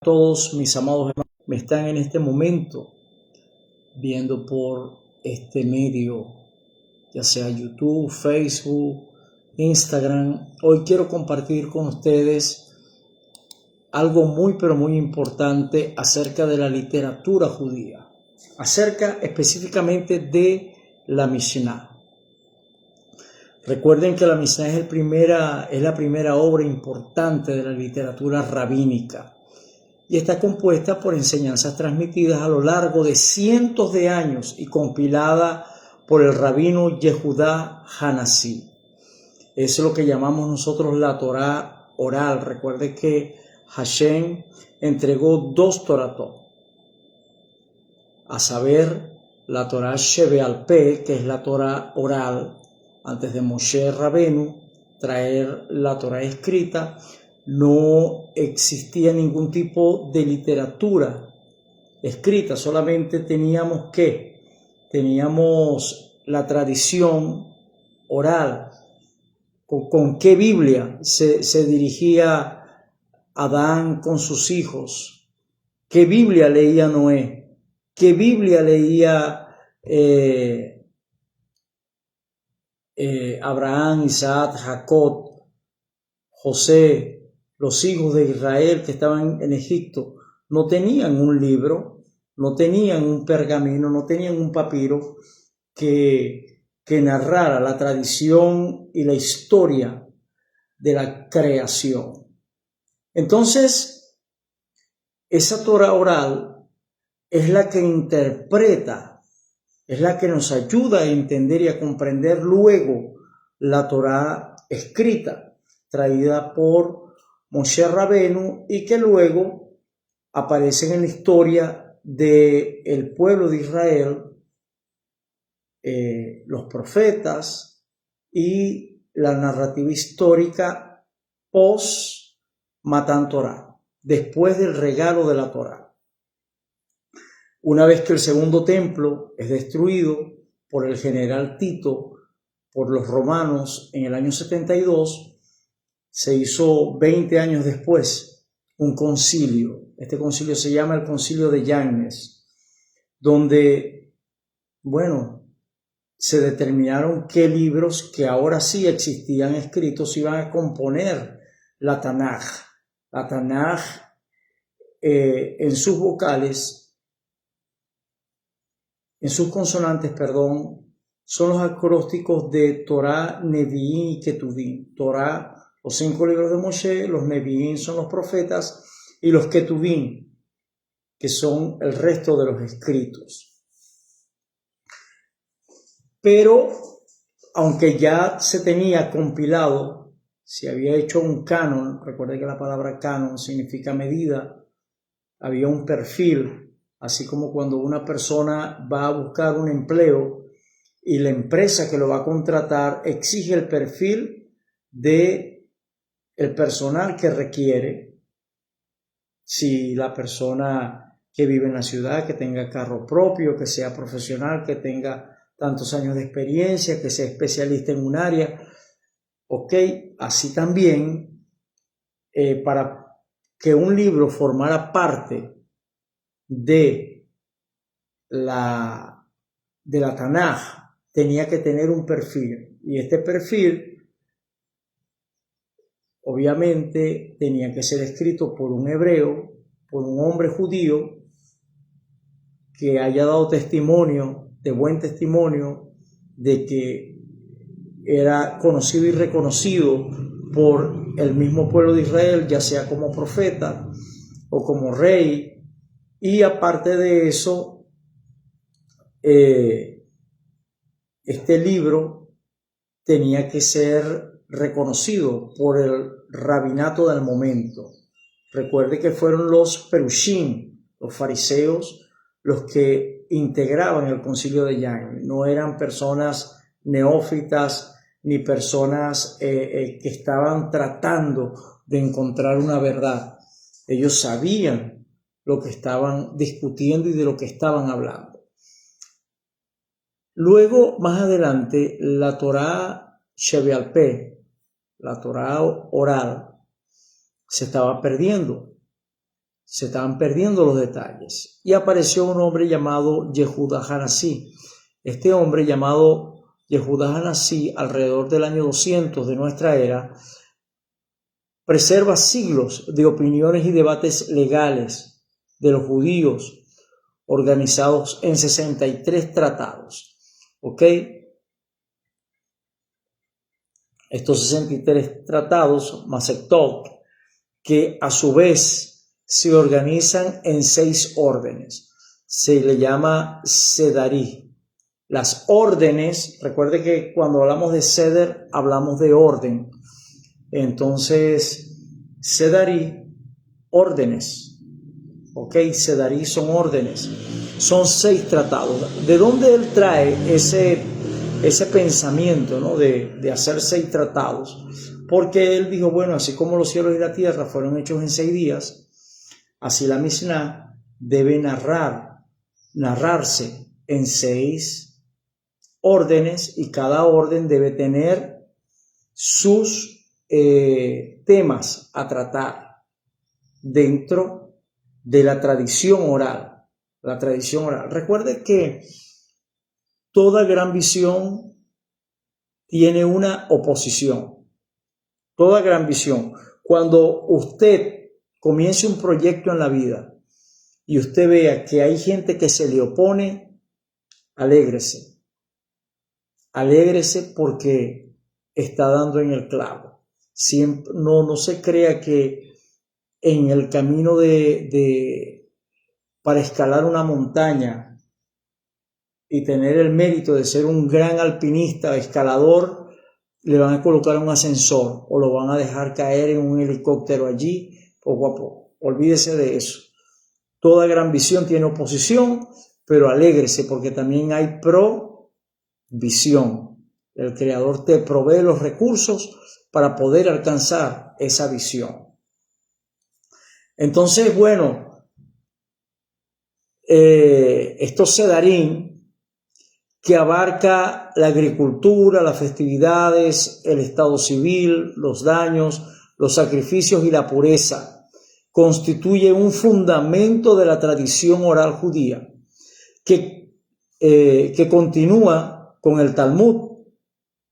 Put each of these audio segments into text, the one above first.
todos mis amados hermanos que me están en este momento viendo por este medio, ya sea YouTube, Facebook, Instagram. Hoy quiero compartir con ustedes algo muy pero muy importante acerca de la literatura judía, acerca específicamente de la Mishnah. Recuerden que la Mishnah es la primera obra importante de la literatura rabínica y está compuesta por enseñanzas transmitidas a lo largo de cientos de años y compilada por el rabino Yehudá Hanasí. Es lo que llamamos nosotros la Torá oral. Recuerde que Hashem entregó dos Toratot, a saber, la Torá Shebe'al Peh, que es la Torá oral, antes de Moshe Rabenu traer la Torá escrita. No existía ningún tipo de literatura escrita, solamente teníamos la tradición oral. ¿Con qué Biblia se dirigía Adán con sus hijos? ¿Qué Biblia leía Noé? ¿Qué Biblia leía Abraham, Isaac, Jacob, José? Los hijos de Israel que estaban en Egipto no tenían un libro, no tenían un pergamino, no tenían un papiro que narrara la tradición y la historia de la creación. Entonces, esa Torá oral es la que interpreta, es la que nos ayuda a entender y a comprender luego la Torá escrita, traída por Moshe Rabenu y que luego aparecen en la historia del pueblo de Israel, los profetas y la narrativa histórica post Matan Torah, después del regalo de la Torah. Una vez que el segundo templo es destruido por el general Tito, por los romanos en el año 72, se hizo 20 años después un concilio. Este concilio se llama el Concilio de Yangnes, donde, se determinaron qué libros que ahora sí existían escritos iban a componer la Tanaj. La Tanaj, en sus vocales, en sus consonantes, son los acrósticos de Torah, Nevi'im y Ketuvim. Torah, los 5 libros de Moshe, los Nevi'im son los profetas y los Ketuvim, que son el resto de los escritos. Pero, aunque ya se tenía compilado, se había hecho un canon, recuerde que la palabra canon significa medida, había un perfil, así como cuando una persona va a buscar un empleo y la empresa que lo va a contratar exige el perfil de el personal que requiere. Si la persona que vive en la ciudad, que tenga carro propio, que sea profesional, que tenga tantos años de experiencia, que sea especialista en un área. Así también, para que un libro formara parte de la Tanaj, tenía que tener un perfil. Y este perfil, obviamente, tenía que ser escrito por un hebreo, por un hombre judío, que haya dado buen testimonio de que era conocido y reconocido por el mismo pueblo de Israel, ya sea como profeta o como rey. Y aparte de eso, este libro tenía que ser reconocido por el rabinato del momento. Recuerde que fueron los perushim, los fariseos, los que integraban el concilio de Yangnes. No eran personas neófitas ni personas que estaban tratando de encontrar una verdad. Ellos sabían lo que estaban discutiendo y de lo que estaban hablando. Luego, más adelante, la Torá Shebe'al Peh, la Torá oral, se estaba perdiendo. Se estaban perdiendo los detalles. Y apareció un hombre llamado Yehuda Hanasí. Este hombre llamado Yehuda Hanasí, alrededor del año 200 de nuestra era, preserva siglos de opiniones y debates legales de los judíos organizados en 63 tratados. ¿Ok? Estos 63 tratados, Masectot, que a su vez se organizan en 6 órdenes. Se le llama Sedarí. Las órdenes, recuerde que cuando hablamos de Seder, hablamos de orden. Entonces, Sedarí, órdenes. ¿Ok? Sedarí son órdenes. Son 6 tratados. ¿De dónde él trae ese pensamiento, ¿no? de hacer 6 tratados? Porque él dijo, bueno, así como los cielos y la tierra fueron hechos en 6 días, así la Mishnah debe narrarse en 6 órdenes, y cada orden debe tener sus temas a tratar dentro de la tradición oral. La tradición oral. Recuerde que toda gran visión tiene una oposición. Toda gran visión. Cuando usted comience un proyecto en la vida y usted vea que hay gente que se le opone, alégrese. Alégrese porque está dando en el clavo. Siempre, no se crea que en el camino para escalar una montaña y tener el mérito de ser un gran alpinista, escalador, le van a colocar un ascensor o lo van a dejar caer en un helicóptero allí poco a poco. Olvídese de eso. Toda gran visión tiene oposición, pero alégrese porque también hay provisión. El Creador te provee los recursos para poder alcanzar esa visión. Entonces, bueno, estos sedarín que abarca la agricultura, las festividades, el estado civil, los daños, los sacrificios y la pureza, constituye un fundamento de la tradición oral judía que continúa con el Talmud.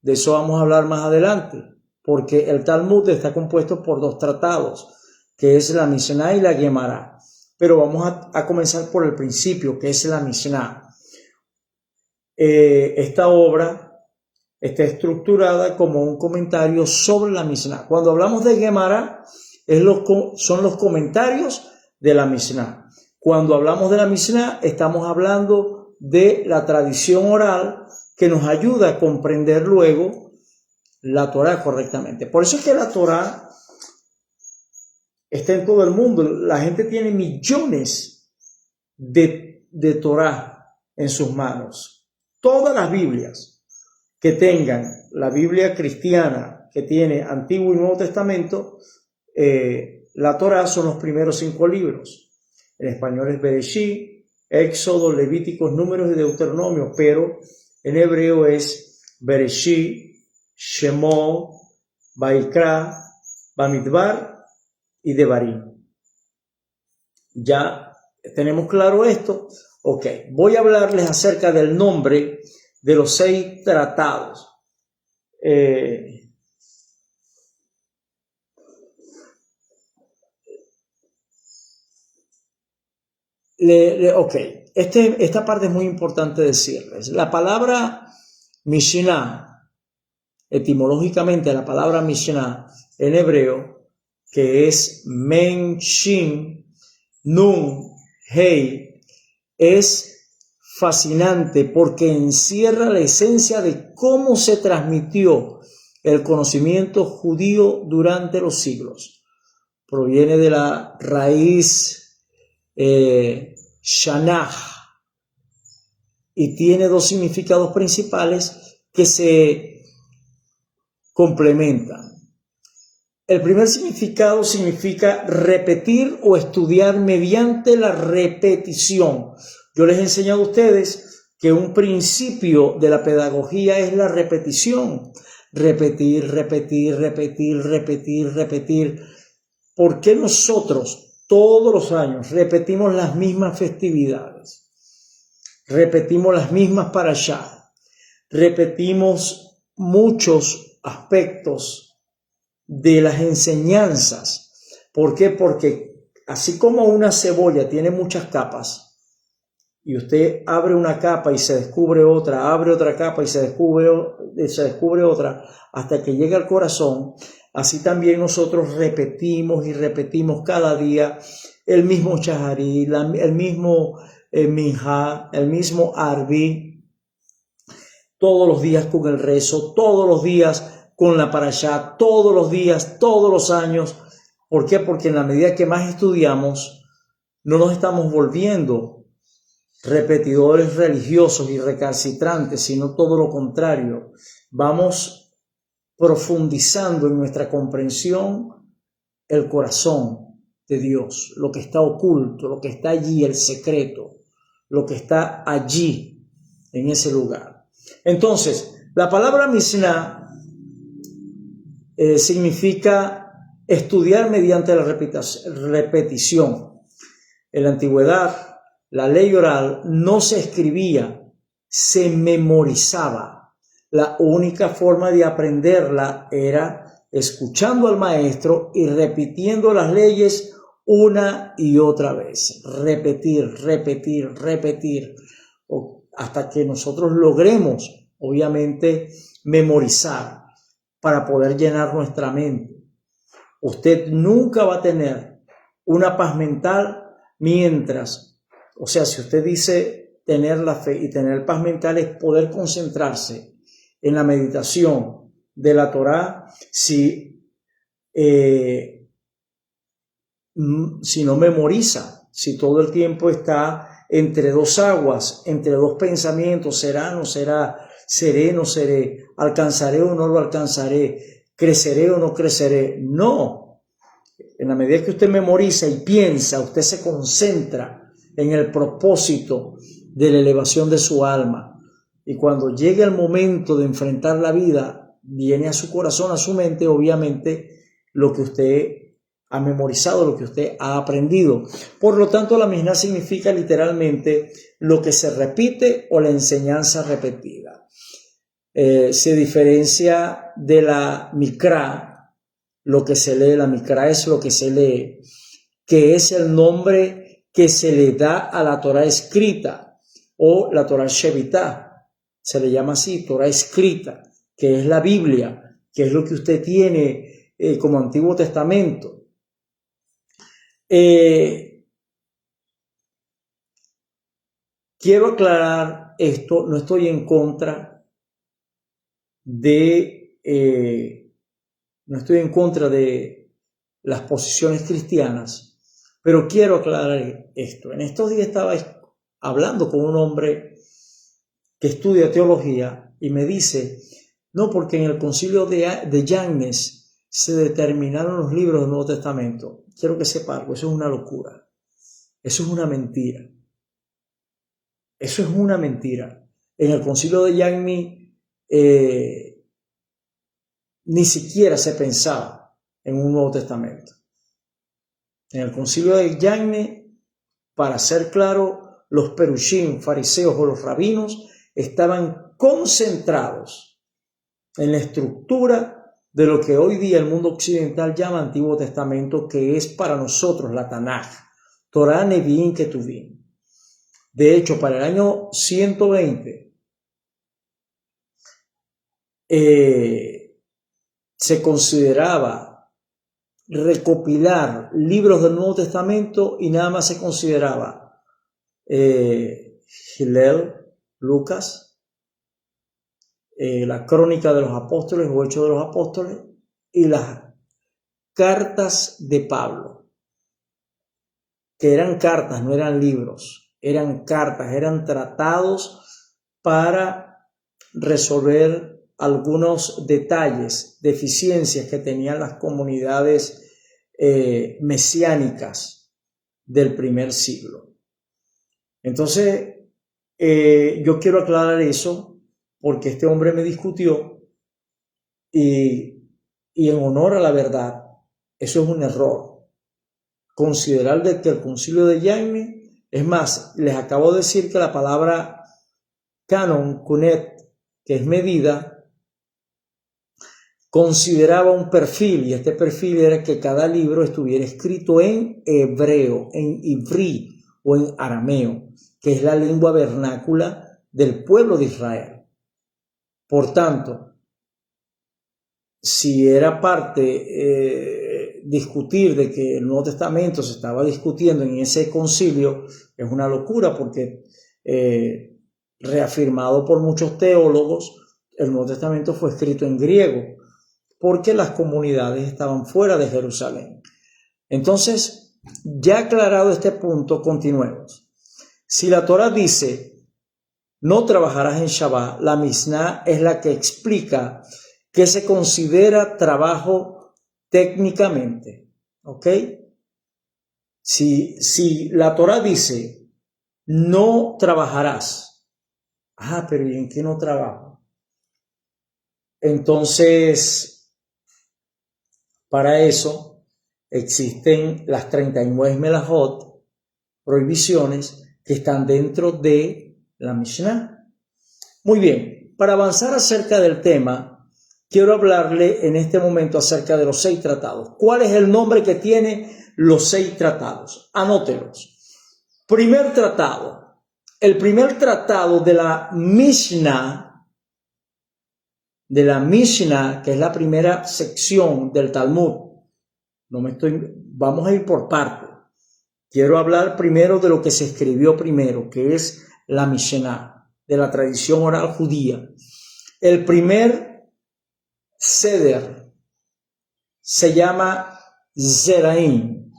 De eso vamos a hablar más adelante, porque el Talmud está compuesto por 2 tratados, que es la Mishnah y la Gemara. Pero vamos a comenzar por el principio, que es la Mishnah. Esta obra está estructurada como un comentario sobre la Mishnah. Cuando hablamos de Gemara, son los comentarios de la Mishnah. Cuando hablamos de la Mishnah, estamos hablando de la tradición oral que nos ayuda a comprender luego la Torá correctamente. Por eso es que la Torá está en todo el mundo. La gente tiene millones de Torá en sus manos. Todas las Biblias que tengan, la Biblia cristiana que tiene Antiguo y Nuevo Testamento, la Torá son los primeros 5 libros. En español es Bereshit, Éxodo, Levíticos, Números y Deuteronomio, pero en hebreo es Bereshit, Shemot, Vaikra, Bamidbar y Devarim. ¿Ya tenemos claro esto? Ok, voy a hablarles acerca del nombre de los 6 tratados. Esta parte es muy importante decirles. La palabra Mishnah, etimológicamente la palabra Mishnah en hebreo, que es Men, Shin, Nun, Hei, es fascinante porque encierra la esencia de cómo se transmitió el conocimiento judío durante los siglos. Proviene de la raíz Shanah y tiene 2 significados principales que se complementan. El primer significado significa repetir o estudiar mediante la repetición. Yo les he enseñado a ustedes que un principio de la pedagogía es la repetición. Repetir, repetir, repetir, repetir, repetir. ¿Por qué nosotros todos los años repetimos las mismas festividades, repetimos las mismas parashá, repetimos muchos aspectos de las enseñanzas. ¿Por qué? Porque así como una cebolla tiene muchas capas, y usted abre una capa y se descubre otra, abre otra capa y se descubre otra, hasta que llega al corazón, así también nosotros repetimos y repetimos cada día el mismo Shaharí, el mismo Minjá, el mismo Arbi, todos los días con el rezo, todos los días con la parashá, todos los días, todos los años. ¿Por qué? Porque en la medida que más estudiamos, no nos estamos volviendo repetidores religiosos y recalcitrantes, sino todo lo contrario. Vamos profundizando en nuestra comprensión el corazón de Dios, lo que está oculto, lo que está allí, el secreto, lo que está allí, en ese lugar. Entonces, la palabra Mishnah significa estudiar mediante la repetición. En la antigüedad, la ley oral no se escribía, se memorizaba. La única forma de aprenderla era escuchando al maestro y repitiendo las leyes una y otra vez. Repetir, hasta que nosotros logremos, obviamente, memorizar para poder llenar nuestra mente. Usted nunca va a tener una paz mental o sea, si usted dice tener la fe y tener paz mental es poder concentrarse en la meditación de la Torá, si no memoriza, si todo el tiempo está entre dos aguas, entre dos pensamientos, será, no será, seré, no seré, alcanzaré o no lo alcanzaré, creceré o no creceré. No, en la medida que usted memoriza y piensa, usted se concentra en el propósito de la elevación de su alma. Y cuando llegue el momento de enfrentar la vida, viene a su corazón, a su mente, obviamente, lo que usted ha memorizado, lo que usted ha aprendido. Por lo tanto, la Mishnah significa literalmente lo que se repite o la enseñanza repetida. Se diferencia de la Mikra, lo que se lee, la Mikra es lo que se lee, que es el nombre que se le da a la Torá escrita o la Torá Shevitá, se le llama así, Torá escrita, que es la Biblia, que es lo que usted tiene como Antiguo Testamento. Quiero aclarar esto, no estoy en contra de las posiciones cristianas, pero quiero aclarar esto. En estos días estaba hablando con un hombre que estudia teología y me dice, no, porque en el concilio de Yangnes se determinaron los libros del Nuevo Testamento. Quiero que sepa algo, eso es una locura. Eso es una mentira. Eso es una mentira. En el concilio de Yangnes ni siquiera se pensaba en un Nuevo Testamento. En el concilio de Yangnes, para ser claro, los perushim, fariseos o los rabinos estaban concentrados en la estructura de lo que hoy día el mundo occidental llama Antiguo Testamento, que es para nosotros la Tanaj, Torah, Nevi'im, Ketuvim. De hecho, para el año 120 se consideraba recopilar libros del Nuevo Testamento y nada más se consideraba Hillel, Lucas, la Crónica de los Apóstoles o Hechos de los Apóstoles y las cartas de Pablo, que eran cartas, no eran libros, eran cartas, eran tratados para resolver algunos detalles, deficiencias que tenían las comunidades mesiánicas del primer siglo. Entonces, yo quiero aclarar eso porque este hombre me discutió y en honor a la verdad, eso es un error. considerar de que el concilio de Jaime, es más, les acabo de decir que la palabra canon, kunet, que es medida, consideraba un perfil, y este perfil era que cada libro estuviera escrito en hebreo, en ivrí o en arameo, que es la lengua vernácula del pueblo de Israel. Por tanto, si era parte discutir de que el Nuevo Testamento se estaba discutiendo en ese concilio, es una locura porque reafirmado por muchos teólogos, el Nuevo Testamento fue escrito en griego porque las comunidades estaban fuera de Jerusalén. Entonces, ya aclarado este punto, continuemos. Si la Torá dice, no trabajarás en Shabbat, la Mishnah es la que explica que se considera trabajo técnicamente. ¿Ok? Si la Torá dice, no trabajarás. Pero ¿y en qué no trabajo? Entonces, para eso existen las 39 melajot, prohibiciones, que están dentro de la Mishnah. Muy bien, para avanzar acerca del tema, quiero hablarle en este momento acerca de los 6 tratados. ¿Cuál es el nombre que tiene los 6 tratados? Anótelos. Primer tratado. El primer tratado de la Mishnah, que es la primera sección del Talmud. Vamos a ir por partes. Quiero hablar primero de lo que se escribió primero, que es la Mishnah, de la tradición oral judía. El primer Seder se llama Zeraim.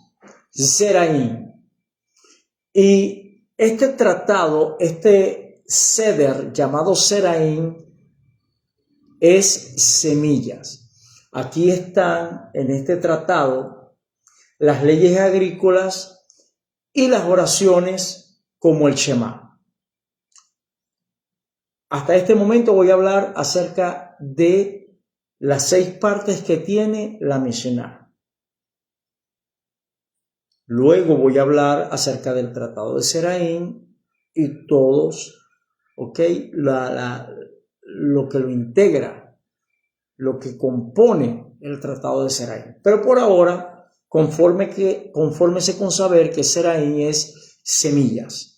Y este tratado, este Seder llamado Zeraim, es semillas. Aquí están en este tratado las leyes agrícolas y las oraciones como el Shema. Hasta este momento voy a hablar acerca de las 6 partes que tiene la Mishnah. Luego voy a hablar acerca del tratado de Seraim y todos, lo que lo integra, lo que compone el tratado de Seraim. Pero por ahora, confórmese con saber que Seraim es semillas.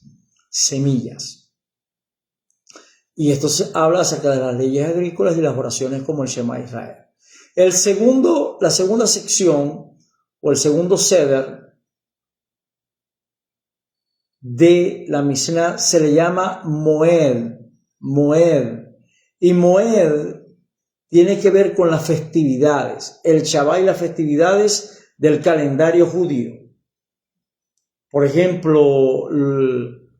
Y esto se habla acerca de las leyes agrícolas y las oraciones como el Shema Israel. La segunda sección o el segundo Seder de la Mishnah se le llama Moed. Y Moed tiene que ver con las festividades, el Shabbat y las festividades del calendario judío. Por ejemplo,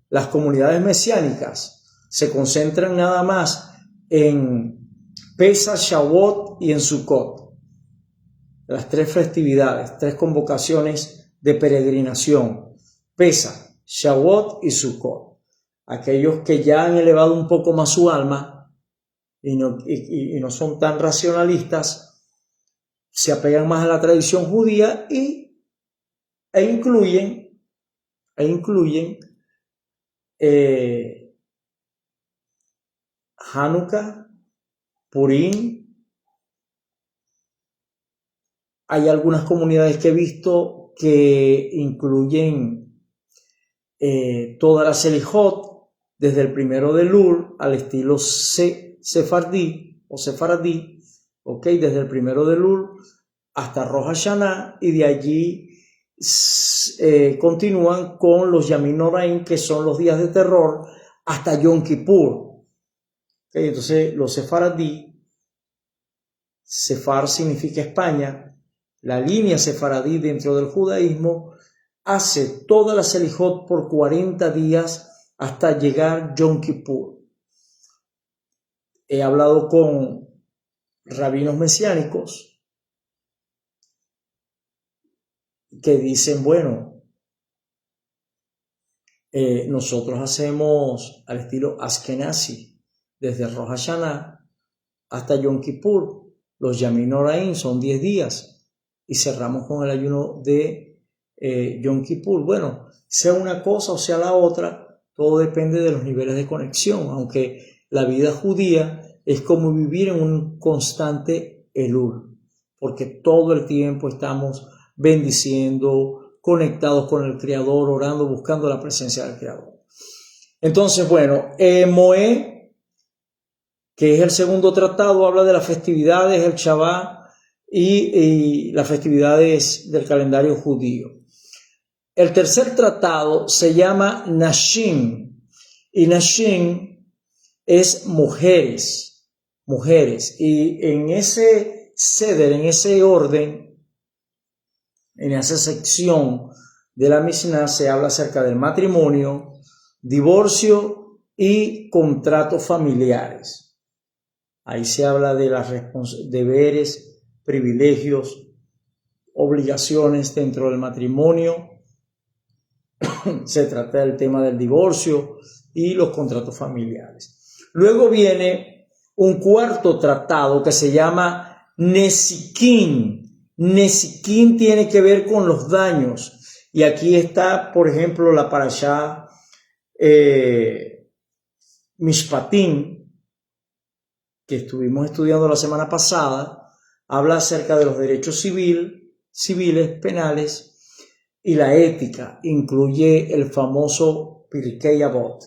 las comunidades mesiánicas se concentran nada más en Pesach, Shavuot y en Sukkot. Las 3 festividades, 3 convocaciones de peregrinación. Pesach, Shavuot y Sukkot. Aquellos que ya han elevado un poco más su alma y no son tan racionalistas, se apegan más a la tradición judía e incluyen Hanukkah, Purim. Hay algunas comunidades que he visto que incluyen toda la Selijot, desde el 1 de Elul al estilo sefardí, desde el 1 de Elul hasta Rosh Hashanah, y de allí continúan con los Yamim Noraim, que son los días de terror, hasta Yom Kippur. Entonces los sefaradí, Sefar significa España, la línea sefaradí dentro del judaísmo hace toda la Selijot por 40 días hasta llegar Yom Kippur. He hablado con rabinos mesiánicos que dicen, bueno, nosotros hacemos al estilo Ashkenazi, desde Rosh Hashanah hasta Yom Kippur. Los Yamim Noraim son 10 días y cerramos con el ayuno de Yom Kippur. Bueno, sea una cosa o sea la otra, todo depende de los niveles de conexión, aunque la vida judía es como vivir en un constante Elul, porque todo el tiempo estamos bendiciendo, conectados con el Creador, orando, buscando la presencia del Creador. Entonces, bueno, Moed, que es el segundo tratado, habla de las festividades, el Shabbat y las festividades del calendario judío. El tercer tratado se llama Nashim, y Nashim es mujeres, y en ese ceder, en ese orden, en esa sección de la Mishnah se habla acerca del matrimonio, divorcio y contratos familiares. Ahí se habla de los deberes, privilegios, obligaciones dentro del matrimonio. Se trata del tema del divorcio y los contratos familiares. Luego viene un cuarto tratado que se llama Nesiquín. Nesiquín tiene que ver con los daños. Y aquí está, por ejemplo, la parashá Mishpatim, que estuvimos estudiando la semana pasada, habla acerca de los derechos civiles, penales, y la ética. Incluye el famoso Pirkei Avot.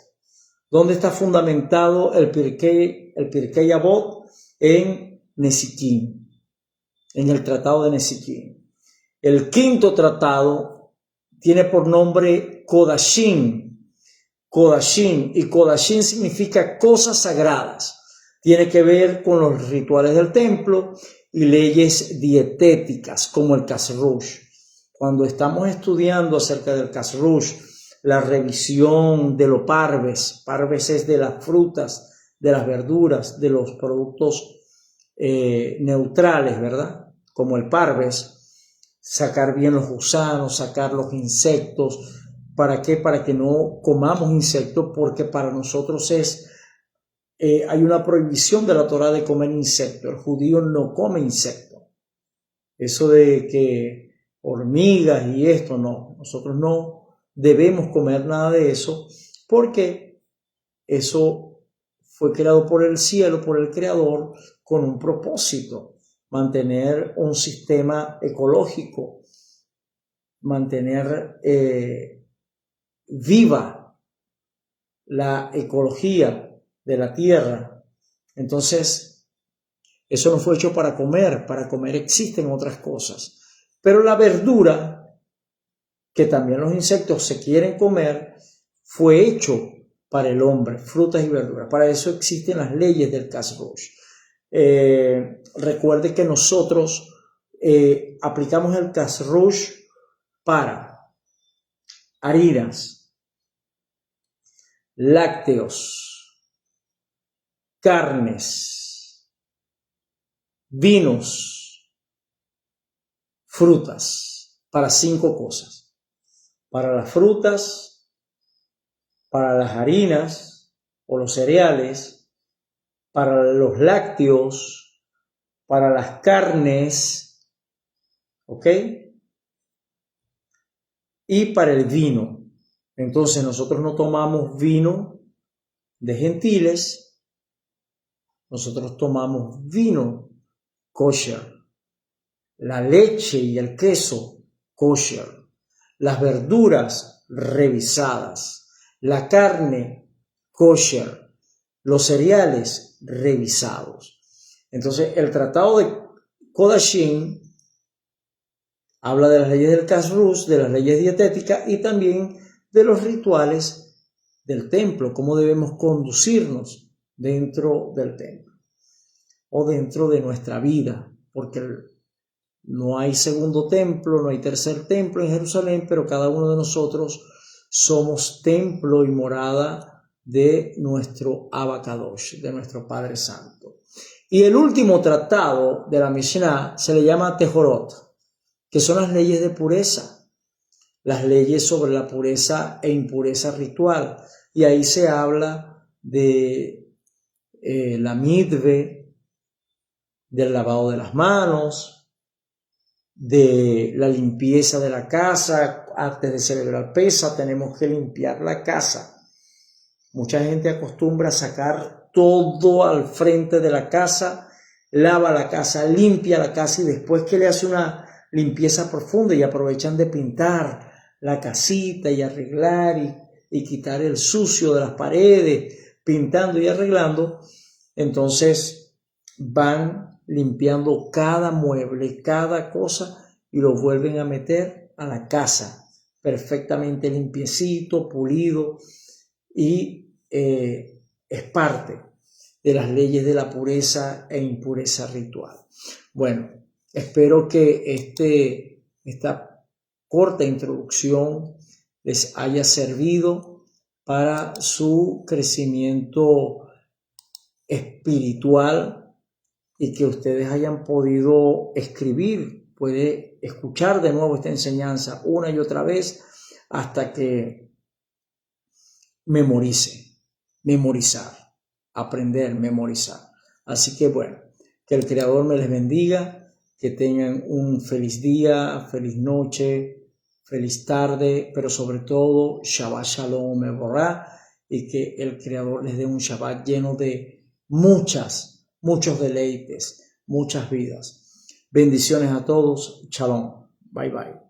¿Dónde está fundamentado el Pirkei Avot? En Nesiquín, en el tratado de Nesiquín. El quinto tratado tiene por nombre Kodashim. Y Kodashim significa cosas sagradas. Tiene que ver con los rituales del templo y leyes dietéticas como el Kasrush. Cuando estamos estudiando acerca del Kasrush, la revisión de lo parves es de las frutas, de las verduras, de los productos neutrales, ¿verdad? Como el parves, sacar bien los gusanos, sacar los insectos. ¿Para qué? Para que no comamos insectos, porque para nosotros hay una prohibición de la Torá de comer insectos. El judío no come insectos. Eso de que hormigas y esto, no. Nosotros no debemos comer nada de eso, porque eso fue creado por el cielo, por el Creador, con un propósito: mantener un sistema ecológico, mantener viva la ecología de la tierra. Entonces, eso no fue hecho para comer existen otras cosas. Pero la verdura, que también los insectos se quieren comer, fue hecho para el hombre, frutas y verduras. Para eso existen las leyes del Kasrush. Recuerde que nosotros aplicamos el Kasrush para harinas, lácteos, carnes, vinos, frutas, para 5 cosas: para las frutas, para las harinas o los cereales, para los lácteos, para las carnes, ¿ok? Y para el vino. Entonces nosotros no tomamos vino de gentiles, nosotros tomamos vino kosher. La leche y el queso kosher, las verduras revisadas, la carne kosher, los cereales revisados. Entonces, el tratado de Kodashim habla de las leyes del Kasrush, de las leyes dietéticas y también de los rituales del templo, cómo debemos conducirnos dentro del templo o dentro de nuestra vida, porque no hay segundo templo, no hay tercer templo en Jerusalén, pero cada uno de nosotros somos templo y morada de nuestro Abacadosh, de nuestro Padre Santo. Y el último tratado de la Mishnah se le llama Tehorot, que son las leyes de pureza, las leyes sobre la pureza e impureza ritual. Y ahí se habla de la midve, del lavado de las manos, de la limpieza de la casa. Antes de celebrar Pesaj tenemos que limpiar la casa. Mucha gente acostumbra a sacar todo al frente de la casa, lava la casa, limpia la casa y después que le hace una limpieza profunda y aprovechan de pintar la casita y arreglar y quitar el sucio de las paredes, pintando y arreglando, entonces van limpiando cada mueble, cada cosa y lo vuelven a meter a la casa perfectamente limpiecito, pulido y es parte de las leyes de la pureza e impureza ritual. Bueno, espero que esta corta introducción les haya servido para su crecimiento espiritual y que ustedes hayan podido escribir, puede escuchar de nuevo esta enseñanza una y otra vez hasta que memorizar, aprender, memorizar. Así que bueno, que el Creador me les bendiga, que tengan un feliz día, feliz noche, feliz tarde, pero sobre todo Shabbat Shalom Mevorá, y que el Creador les dé un Shabbat lleno de muchos deleites, muchas vidas. Bendiciones a todos. Shalom. Bye bye.